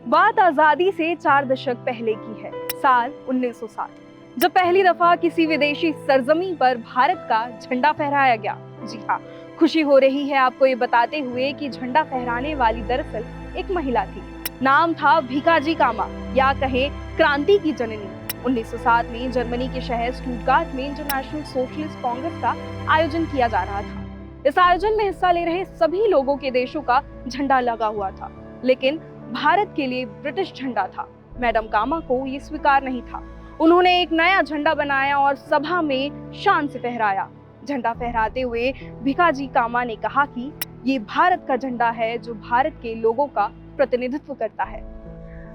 बात आजादी से 4 दशक पहले की है, साल 1960, जब पहली दफा किसी विदेशी सरजमीन पर भारत का झंडा फहराया गया। जी हाँ, खुशी हो रही है आपको ये बताते हुए कि झंडा फहराने वाली दरअसल एक महिला थी। नाम था भीकाजी कामा, या कहे क्रांति की जननी। 1907 में जर्मनी के शहर स्टुटगार्ट में इंटरनेशनल सोशलिस्ट कांग्रेस का आयोजन किया जा रहा था। इस आयोजन में हिस्सा ले रहे सभी लोगों के देशों का झंडा लगा हुआ था, लेकिन भारत के लिए ब्रिटिश झंडा था। मैडम कामा को ये स्वीकार नहीं था। उन्होंने एक नया झंडा बनाया और सभा में शान से फहराया। झंडा फहराते हुए भीकाजी कामा ने कहा कि ये भारत का झंडा है जो भारत के लोगों का प्रतिनिधित्व करता है।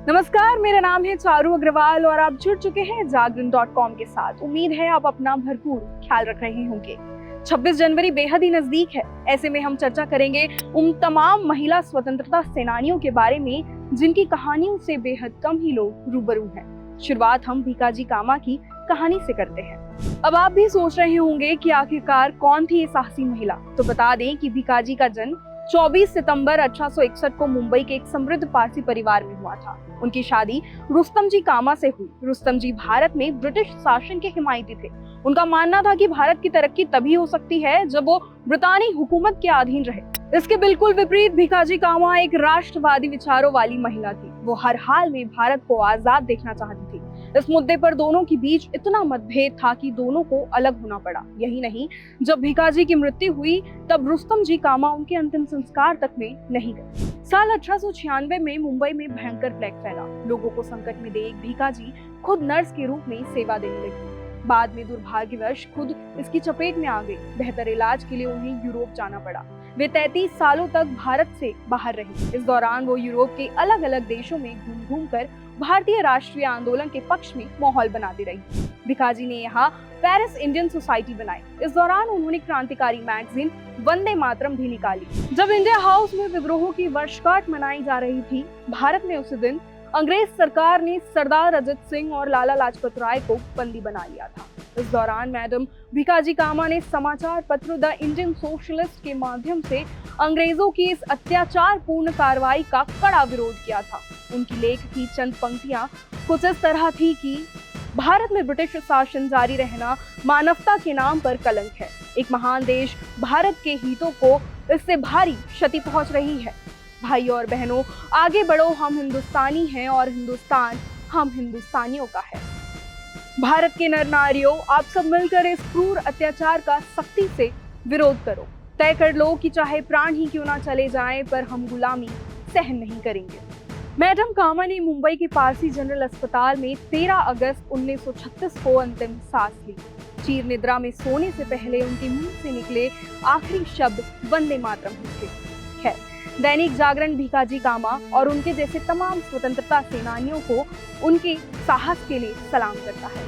नमस्कार, मेरा नाम है चारू अग्रवाल और आप जुड़ चुके हैं जागरण.com के साथ। उम्मीद है आप अपना भरपूर ख्याल रख रहे होंगे। 26 जनवरी बेहद ही नजदीक है। ऐसे में हम चर्चा करेंगे उन तमाम महिला स्वतंत्रता सेनानियों के बारे में जिनकी कहानियों से बेहद कम ही लोग रूबरू हैं। शुरुआत हम भीकाजी कामा की कहानी से करते हैं। अब आप भी सोच रहे होंगे कि आखिरकार कौन थी ये साहसी महिला। तो बता दें कि भीकाजी का जन्म 24 सितंबर 1861 को मुंबई के एक समृद्ध पारसी परिवार में हुआ था। उनकी शादी रुस्तम जी कामा से हुई। रुस्तम जी भारत में ब्रिटिश शासन के हिमायती थे। उनका मानना था कि भारत की तरक्की तभी हो सकती है जब वो ब्रितानी हुकूमत के अधीन रहे। इसके बिल्कुल विपरीत भीकाजी कामा एक राष्ट्रवादी विचारों वाली महिला थी। वो हर हाल में भारत को आजाद देखना चाहती थी। इस मुद्दे पर दोनों के बीच इतना मतभेद था कि दोनों को अलग होना पड़ा। यही नहीं, जब भीकाजी की मृत्यु हुई तब रुस्तम जी कामा उनके अंतिम संस्कार तक में नहीं गए। साल 1896 में मुंबई में भयंकर प्लेग फैला। लोगों को संकट में देख भीकाजी खुद नर्स के रूप में सेवा देने लगी। बाद में दुर्भाग्यवश खुद इसकी चपेट में आ गई। बेहतर इलाज के लिए उन्हें यूरोप जाना पड़ा। वे 33 सालों तक भारत से बाहर रही। इस दौरान वो यूरोप के अलग अलग देशों में घूम कर भारतीय राष्ट्रीय आंदोलन के पक्ष में माहौल बनाती रही। भीकाजी ने यहाँ पेरिस इंडियन सोसाइटी बनाई। इस दौरान उन्होंने क्रांतिकारी मैगजीन वंदे मातरम भी निकाली। जब इंडिया हाउस में विद्रोह की वर्षगांठ मनाई जा रही थी, भारत में उसी दिन अंग्रेज सरकार ने सरदार अजित सिंह और लाला लाजपत राय को बंदी बना लिया था। इस दौरान मैडम भीकाजी कामा ने समाचार पत्र द इंडियन सोशलिस्ट के माध्यम से अंग्रेजों की इस अत्याचारपूर्ण कार्रवाई का कड़ा विरोध किया था। उनकी लेख की चंद पंक्तियां कुछ इस तरह थी कि भारत में ब्रिटिश शासन जारी रहना मानवता के नाम पर कलंक है। एक महान देश भारत के हितों को इससे भारी क्षति पहुंच रही है। भाई और बहनों, आगे बढ़ो, हम हिंदुस्तानी हैं और हिंदुस्तान हम हिंदुस्तानियों का है। भारत के नर नारियों, आप सब मिलकर इस क्रूर अत्याचार का सख्ती से विरोध करो। तय कर लो कि चाहे प्राण ही क्यों ना चले जाएं, पर हम गुलामी सहन नहीं करेंगे। मैडम कामा ने मुंबई के पारसी जनरल अस्पताल में 13 अगस्त 1936 को अंतिम सांस ली। चीर निद्रा में सोने से पहले उनके मुंह से निकले आखिरी शब्द वंदे मातरम थे। खैर, दैनिक जागरण भीकाजी कामा और उनके जैसे तमाम स्वतंत्रता सेनानियों को उनके साहस के लिए सलाम करता है।